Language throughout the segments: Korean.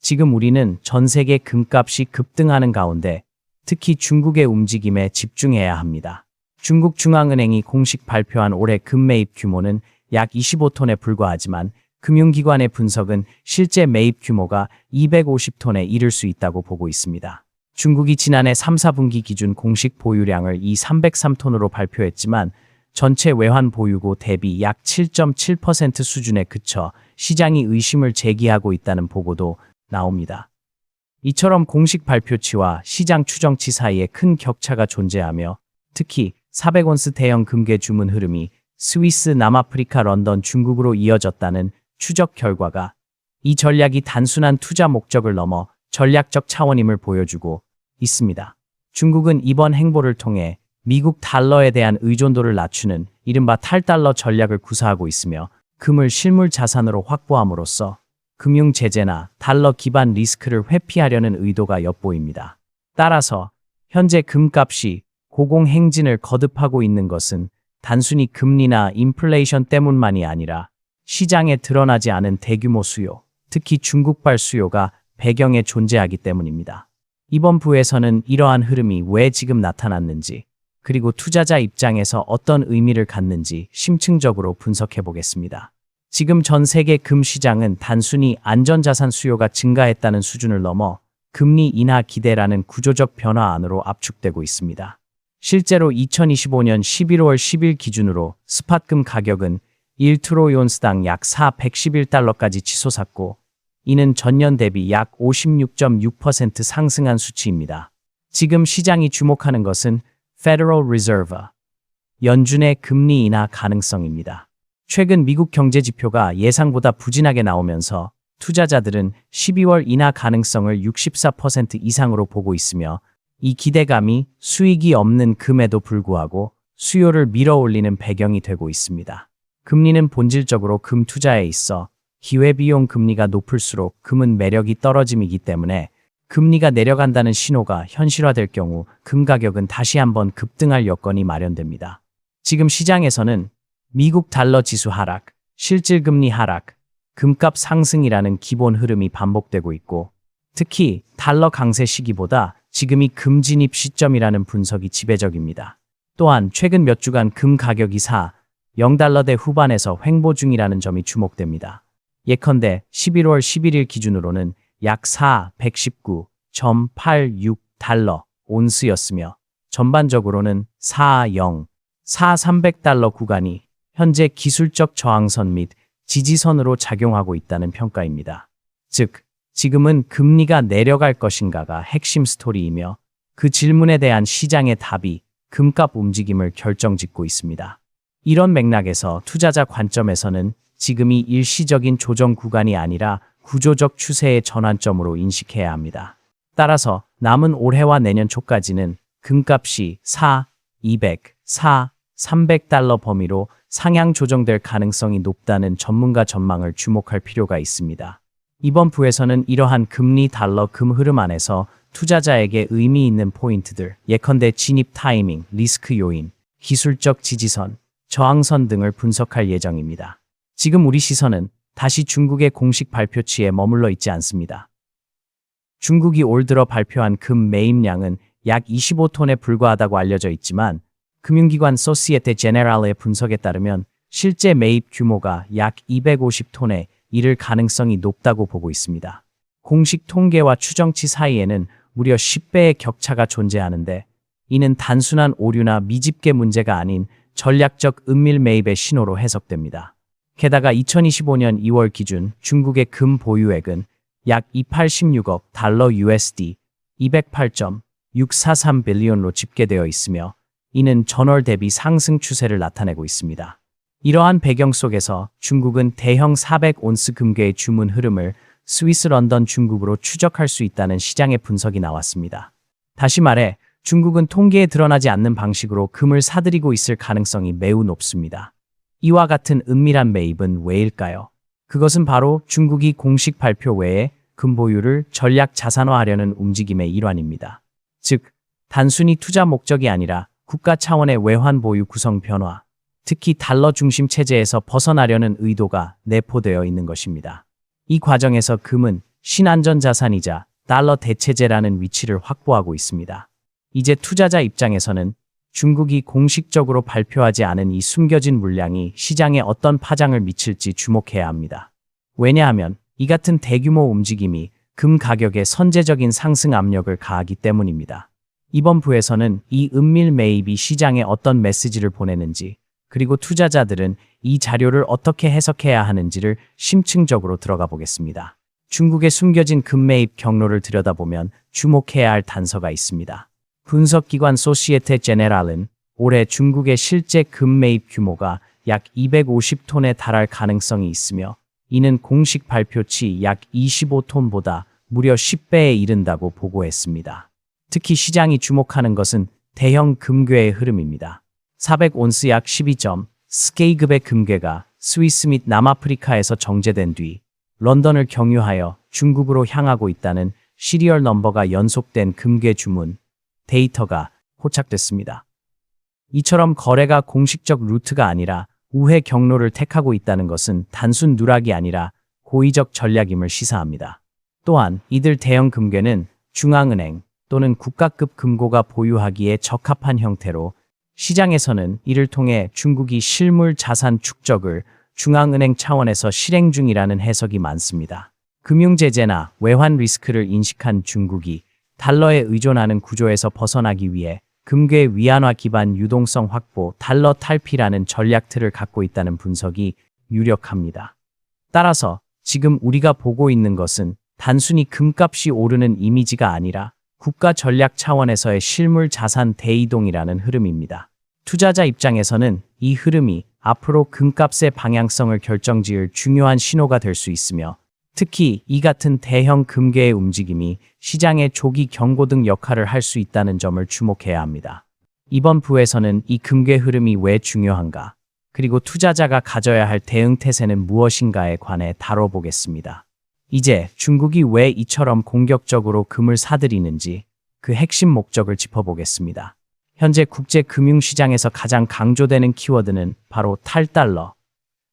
지금 우리는 전 세계 금값이 급등하는 가운데 특히 중국의 움직임에 집중해야 합니다. 중국 중앙은행이 공식 발표한 올해 금 매입 규모는 약 25톤에 불과하지만 금융기관의 분석은 실제 매입 규모가 250톤에 이를 수 있다고 보고 있습니다. 중국이 지난해 3, 4분기 기준 공식 보유량을 303톤으로 발표했지만 전체 외환 보유고 대비 약 7.7% 수준에 그쳐 시장이 의심을 제기하고 있다는 보고도 나옵니다. 이처럼 공식 발표치와 시장 추정치 사이에 큰 격차가 존재하며 특히 400온스 대형 금괴 주문 흐름이 스위스, 남아프리카, 런던, 중국으로 이어졌다는 추적 결과가 이 전략이 단순한 투자 목적을 넘어 전략적 차원임을 보여주고 있습니다. 중국은 이번 행보를 통해 미국 달러에 대한 의존도를 낮추는 이른바 탈달러 전략을 구사하고 있으며 금을 실물 자산으로 확보함으로써 금융 제재나 달러 기반 리스크를 회피하려는 의도가 엿보입니다. 따라서 현재 금값이 고공행진을 거듭하고 있는 것은 단순히 금리나 인플레이션 때문만이 아니라 시장에 드러나지 않은 대규모 수요, 특히 중국발 수요가 배경에 존재하기 때문입니다. 이번 부에서는 이러한 흐름이 왜 지금 나타났는지, 그리고 투자자 입장에서 어떤 의미를 갖는지 심층적으로 분석해 보겠습니다. 지금 전 세계 금 시장은 단순히 안전자산 수요가 증가했다는 수준을 넘어 금리 인하 기대라는 구조적 변화 안으로 압축되고 있습니다. 실제로 2025년 11월 10일 기준으로 스팟금 가격은 1트로이온스당 약 411달러까지 치솟았고 이는 전년 대비 약 56.6% 상승한 수치입니다. 지금 시장이 주목하는 것은 Federal Reserve, 연준의 금리 인하 가능성입니다. 최근 미국 경제 지표가 예상보다 부진하게 나오면서 투자자들은 12월 인하 가능성을 64% 이상으로 보고 있으며 이 기대감이 수익이 없는 금에도 불구하고 수요를 밀어올리는 배경이 되고 있습니다. 금리는 본질적으로 금 투자에 있어 기회비용 금리가 높을수록 금은 매력이 떨어짐이기 때문에 금리가 내려간다는 신호가 현실화될 경우 금 가격은 다시 한번 급등할 여건이 마련됩니다. 지금 시장에서는 미국 달러 지수 하락, 실질금리 하락, 금값 상승이라는 기본 흐름이 반복되고 있고 특히 달러 강세 시기보다 지금이 금 진입 시점이라는 분석이 지배적입니다. 또한 최근 몇 주간 금 가격이 0달러대 후반에서 횡보 중이라는 점이 주목됩니다. 예컨대 11월 11일 기준으로는 약 119.86달러 온스였으며 전반적으로는 300달러 구간이 현재 기술적 저항선 및 지지선으로 작용하고 있다는 평가입니다. 즉, 지금은 금리가 내려갈 것인가가 핵심 스토리이며 그 질문에 대한 시장의 답이 금값 움직임을 결정짓고 있습니다. 이런 맥락에서 투자자 관점에서는 지금이 일시적인 조정 구간이 아니라 구조적 추세의 전환점으로 인식해야 합니다. 따라서 남은 올해와 내년 초까지는 금값이 200, 300달러 범위로 상향 조정될 가능성이 높다는 전문가 전망을 주목할 필요가 있습니다. 이번 부에서는 이러한 금리 달러 금 흐름 안에서 투자자에게 의미 있는 포인트들, 예컨대 진입 타이밍, 리스크 요인, 기술적 지지선, 저항선 등을 분석할 예정입니다. 지금 우리 시선은 다시 중국의 공식 발표치에 머물러 있지 않습니다. 중국이 올 들어 발표한 금 매입량은 약 25톤에 불과하다고 알려져 있지만 금융기관 소시에테 제네랄의 분석에 따르면 실제 매입 규모가 약 250톤에 이를 가능성이 높다고 보고 있습니다. 공식 통계와 추정치 사이에는 무려 10배의 격차가 존재하는데 이는 단순한 오류나 미집계 문제가 아닌 전략적 은밀 매입의 신호로 해석됩니다. 게다가 2025년 2월 기준 중국의 금 보유액은 약 286억 달러 USD 208.643 빌리언로 집계되어 있으며 이는 전월 대비 상승 추세를 나타내고 있습니다. 이러한 배경 속에서 중국은 대형 400온스 금괴의 주문 흐름을 스위스 런던 중국으로 추적할 수 있다는 시장의 분석이 나왔습니다. 다시 말해 중국은 통계에 드러나지 않는 방식으로 금을 사들이고 있을 가능성이 매우 높습니다. 이와 같은 은밀한 매입은 왜일까요? 그것은 바로 중국이 공식 발표 외에 금 보유를 전략 자산화하려는 움직임의 일환입니다. 즉, 단순히 투자 목적이 아니라 국가 차원의 외환 보유 구성 변화, 특히 달러 중심 체제에서 벗어나려는 의도가 내포되어 있는 것입니다. 이 과정에서 금은 신안전자산이자 달러 대체제라는 위치를 확보하고 있습니다. 이제 투자자 입장에서는 중국이 공식적으로 발표하지 않은 이 숨겨진 물량이 시장에 어떤 파장을 미칠지 주목해야 합니다. 왜냐하면 이 같은 대규모 움직임이 금 가격에 선제적인 상승 압력을 가하기 때문입니다. 이번 부에서는 이 은밀 매입이 시장에 어떤 메시지를 보내는지, 그리고 투자자들은 이 자료를 어떻게 해석해야 하는지를 심층적으로 들어가 보겠습니다. 중국의 숨겨진 금 매입 경로를 들여다보면 주목해야 할 단서가 있습니다. 분석기관 소시에테 제네랄은 올해 중국의 실제 금 매입 규모가 약 250톤에 달할 가능성이 있으며 이는 공식 발표치 약 25톤보다 무려 10배에 이른다고 보고했습니다. 특히 시장이 주목하는 것은 대형 금괴의 흐름입니다. 400온스 약 12.4K급의 금괴가 스위스 및 남아프리카에서 정제된 뒤 런던을 경유하여 중국으로 향하고 있다는 시리얼 넘버가 연속된 금괴 주문 데이터가 포착됐습니다. 이처럼 거래가 공식적 루트가 아니라 우회 경로를 택하고 있다는 것은 단순 누락이 아니라 고의적 전략임을 시사합니다. 또한 이들 대형 금괴는 중앙은행 또는 국가급 금고가 보유하기에 적합한 형태로 시장에서는 이를 통해 중국이 실물 자산 축적을 중앙은행 차원에서 실행 중이라는 해석이 많습니다. 금융제재나 외환 리스크를 인식한 중국이 달러에 의존하는 구조에서 벗어나기 위해 금괴 위안화 기반 유동성 확보, 달러 탈피라는 전략 틀을 갖고 있다는 분석이 유력합니다. 따라서 지금 우리가 보고 있는 것은 단순히 금값이 오르는 이미지가 아니라 국가 전략 차원에서의 실물 자산 대이동이라는 흐름입니다. 투자자 입장에서는 이 흐름이 앞으로 금값의 방향성을 결정지을 중요한 신호가 될 수 있으며 특히 이 같은 대형 금괴의 움직임이 시장의 조기 경고등 역할을 할 수 있다는 점을 주목해야 합니다. 이번 부에서는 이 금괴 흐름이 왜 중요한가, 그리고 투자자가 가져야 할 대응 태세는 무엇인가에 관해 다뤄보겠습니다. 이제 중국이 왜 이처럼 공격적으로 금을 사들이는지 그 핵심 목적을 짚어보겠습니다. 현재 국제 금융시장에서 가장 강조되는 키워드는 바로 탈달러,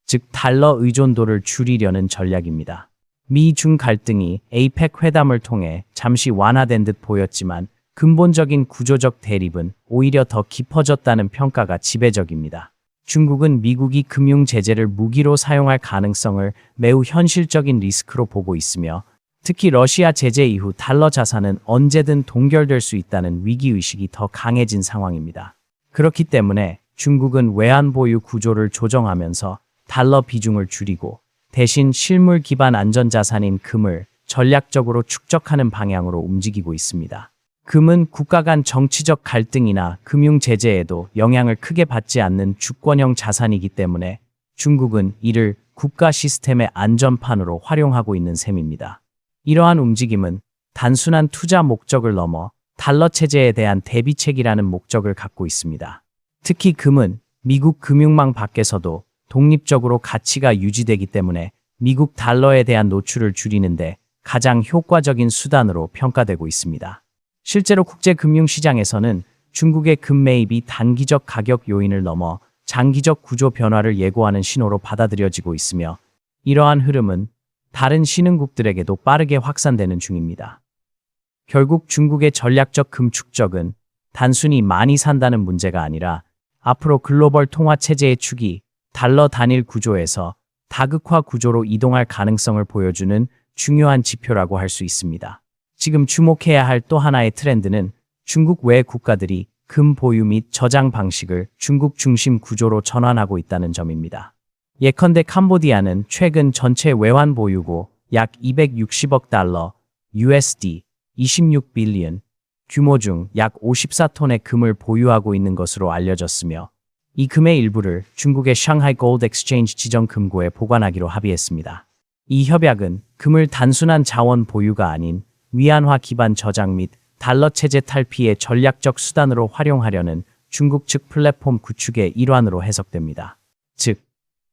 즉 달러 의존도를 줄이려는 전략입니다. 미중 갈등이 에이펙 회담을 통해 잠시 완화된 듯 보였지만 근본적인 구조적 대립은 오히려 더 깊어졌다는 평가가 지배적입니다. 중국은 미국이 금융 제재를 무기로 사용할 가능성을 매우 현실적인 리스크로 보고 있으며 특히 러시아 제재 이후 달러 자산은 언제든 동결될 수 있다는 위기의식이 더 강해진 상황입니다. 그렇기 때문에 중국은 외환 보유 구조를 조정하면서 달러 비중을 줄이고 대신 실물 기반 안전자산인 금을 전략적으로 축적하는 방향으로 움직이고 있습니다. 금은 국가 간 정치적 갈등이나 금융 제재에도 영향을 크게 받지 않는 주권형 자산이기 때문에 중국은 이를 국가 시스템의 안전판으로 활용하고 있는 셈입니다. 이러한 움직임은 단순한 투자 목적을 넘어 달러 체제에 대한 대비책이라는 목적을 갖고 있습니다. 특히 금은 미국 금융망 밖에서도 독립적으로 가치가 유지되기 때문에 미국 달러에 대한 노출을 줄이는데 가장 효과적인 수단으로 평가되고 있습니다. 실제로 국제 금융시장에서는 중국의 금 매입이 단기적 가격 요인을 넘어 장기적 구조 변화를 예고하는 신호로 받아들여지고 있으며 이러한 흐름은 다른 신흥국들에게도 빠르게 확산되는 중입니다. 결국 중국의 전략적 금 축적은 단순히 많이 산다는 문제가 아니라 앞으로 글로벌 통화 체제의 축이 달러 단일 구조에서 다극화 구조로 이동할 가능성을 보여주는 중요한 지표라고 할 수 있습니다. 지금 주목해야 할 또 하나의 트렌드는 중국 외 국가들이 금 보유 및 저장 방식을 중국 중심 구조로 전환하고 있다는 점입니다. 예컨대 캄보디아는 최근 전체 외환 보유고 약 260억 달러 USD 26빌리언 규모 중 약 54톤의 금을 보유하고 있는 것으로 알려졌으며 이 금의 일부를 중국의 샹하이 골드 엑스체인지 지정 금고에 보관하기로 합의했습니다. 이 협약은 금을 단순한 자원 보유가 아닌 위안화 기반 저장 및 달러 체제 탈피의 전략적 수단으로 활용하려는 중국 측 플랫폼 구축의 일환으로 해석됩니다. 즉,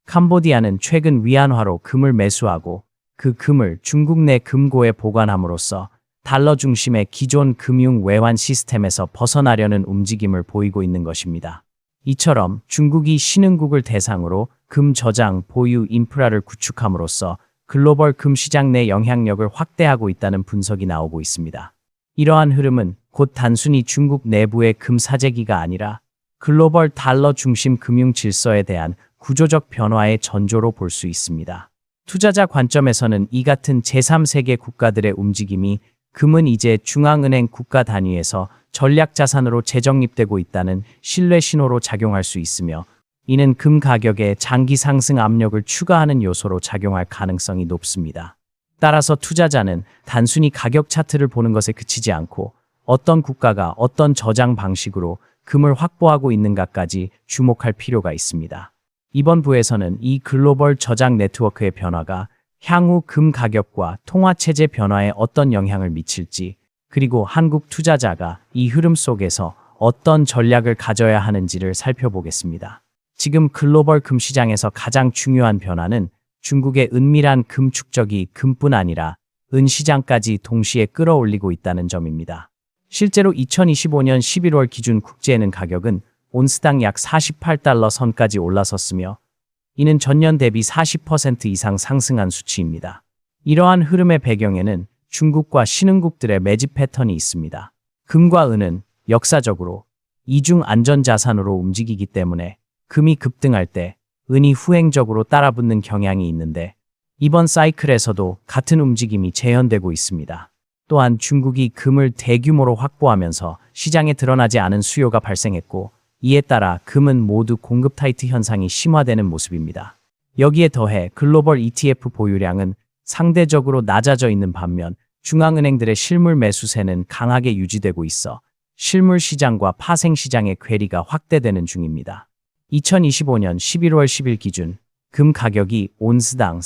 캄보디아는 최근 위안화로 금을 매수하고 그 금을 중국 내 금고에 보관함으로써 달러 중심의 기존 금융 외환 시스템에서 벗어나려는 움직임을 보이고 있는 것입니다. 이처럼 중국이 신흥국을 대상으로 금 저장 보유 인프라를 구축함으로써 글로벌 금 시장 내 영향력을 확대하고 있다는 분석이 나오고 있습니다. 이러한 흐름은 곧 단순히 중국 내부의 금 사재기가 아니라 글로벌 달러 중심 금융 질서에 대한 구조적 변화의 전조로 볼 수 있습니다. 투자자 관점에서는 이 같은 제3세계 국가들의 움직임이 금은 이제 중앙은행 국가 단위에서 전략 자산으로 재정립되고 있다는 신뢰 신호로 작용할 수 있으며, 이는 금 가격의 장기 상승 압력을 추가하는 요소로 작용할 가능성이 높습니다. 따라서 투자자는 단순히 가격 차트를 보는 것에 그치지 않고 어떤 국가가 어떤 저장 방식으로 금을 확보하고 있는가까지 주목할 필요가 있습니다. 이번 부에서는 이 글로벌 저장 네트워크의 변화가 향후 금 가격과 통화체제 변화에 어떤 영향을 미칠지, 그리고 한국 투자자가 이 흐름 속에서 어떤 전략을 가져야 하는지를 살펴보겠습니다. 지금 글로벌 금 시장에서 가장 중요한 변화는 중국의 은밀한 금 축적이 금뿐 아니라 은 시장까지 동시에 끌어올리고 있다는 점입니다. 실제로 2025년 11월 기준 국제은 가격은 온스당 약 48달러 선까지 올라섰으며, 이는 전년 대비 40% 이상 상승한 수치입니다. 이러한 흐름의 배경에는 중국과 신흥국들의 매집 패턴이 있습니다. 금과 은은 역사적으로 이중 안전자산으로 움직이기 때문에 금이 급등할 때 은이 후행적으로 따라붙는 경향이 있는데, 이번 사이클에서도 같은 움직임이 재현되고 있습니다. 또한 중국이 금을 대규모로 확보하면서 시장에 드러나지 않은 수요가 발생했고, 이에 따라 금은 모두 공급 타이트 현상이 심화되는 모습입니다. 여기에 더해 글로벌 ETF 보유량은 상대적으로 낮아져 있는 반면 중앙은행들의 실물 매수세는 강하게 유지되고 있어 실물 시장과 파생 시장의 괴리가 확대되는 중입니다. 2025년 11월 10일 기준 금 가격이 온스당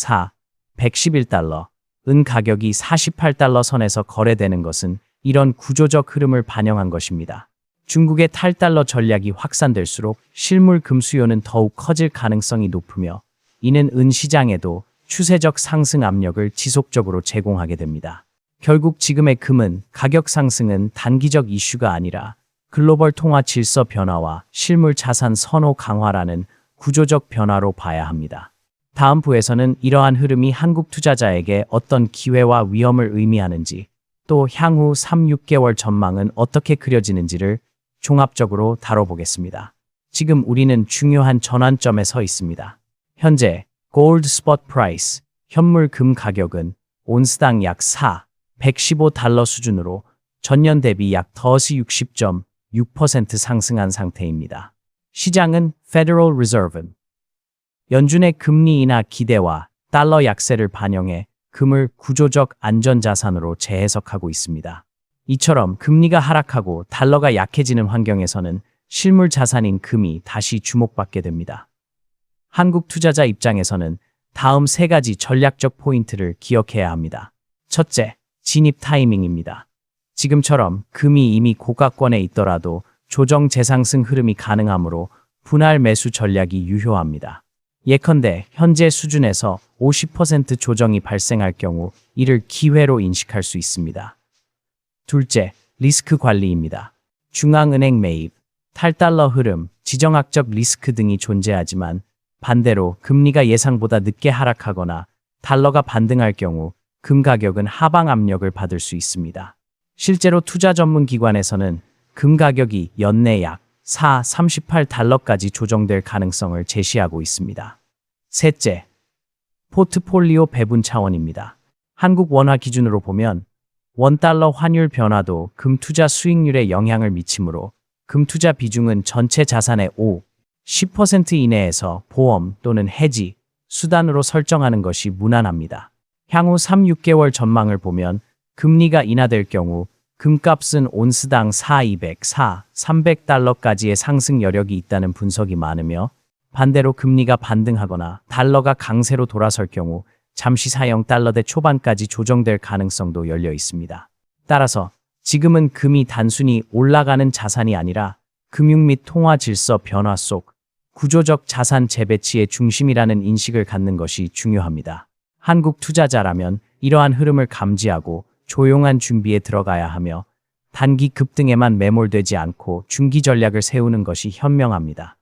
111달러, 은 가격이 48달러 선에서 거래되는 것은 이런 구조적 흐름을 반영한 것입니다. 중국의 탈달러 전략이 확산될수록 실물 금 수요는 더욱 커질 가능성이 높으며, 이는 은 시장에도 추세적 상승 압력을 지속적으로 제공하게 됩니다. 결국 지금의 금은 가격 상승은 단기적 이슈가 아니라 글로벌 통화 질서 변화와 실물 자산 선호 강화라는 구조적 변화로 봐야 합니다. 다음 부에서는 이러한 흐름이 한국 투자자에게 어떤 기회와 위험을 의미하는지, 또 향후 3-6개월 전망은 어떻게 그려지는지를 종합적으로 다뤄보겠습니다. 지금 우리는 중요한 전환점에 서 있습니다. 현재 골드 스폿 프라이스, 현물 금 가격은 온스당 약 115달러 수준으로 전년 대비 약 60.6% 상승한 상태입니다. 시장은 Federal Reserve, 연준의 금리 인하 기대와 달러 약세를 반영해 금을 구조적 안전자산으로 재해석하고 있습니다. 이처럼 금리가 하락하고 달러가 약해지는 환경에서는 실물 자산인 금이 다시 주목받게 됩니다. 한국 투자자 입장에서는 다음 3가지 전략적 포인트를 기억해야 합니다. 첫째, 진입 타이밍입니다. 지금처럼 금이 이미 고가권에 있더라도 조정 재상승 흐름이 가능하므로 분할 매수 전략이 유효합니다. 예컨대 현재 수준에서 50% 조정이 발생할 경우 이를 기회로 인식할 수 있습니다. 둘째, 리스크 관리입니다. 중앙은행 매입, 탈달러 흐름, 지정학적 리스크 등이 존재하지만, 반대로 금리가 예상보다 늦게 하락하거나 달러가 반등할 경우 금 가격은 하방 압력을 받을 수 있습니다. 실제로 투자 전문 기관에서는 금 가격이 연내 약 38달러까지 조정될 가능성을 제시하고 있습니다. 셋째, 포트폴리오 배분 차원입니다. 한국 원화 기준으로 보면 원달러 환율 변화도 금 투자 수익률에 영향을 미치므로 금 투자 비중은 전체 자산의 10% 이내에서 보험 또는 해지, 수단으로 설정하는 것이 무난합니다. 향후 3-6개월 전망을 보면 금리가 인하될 경우 금값은 온스당 300달러까지의 상승 여력이 있다는 분석이 많으며, 반대로 금리가 반등하거나 달러가 강세로 돌아설 경우 잠시 사용 달러대 초반까지 조정될 가능성도 열려 있습니다. 따라서 지금은 금이 단순히 올라가는 자산이 아니라 금융 및 통화 질서 변화 속 구조적 자산 재배치의 중심이라는 인식을 갖는 것이 중요합니다. 한국 투자자라면 이러한 흐름을 감지하고 조용한 준비에 들어가야 하며, 단기 급등에만 매몰되지 않고 중기 전략을 세우는 것이 현명합니다.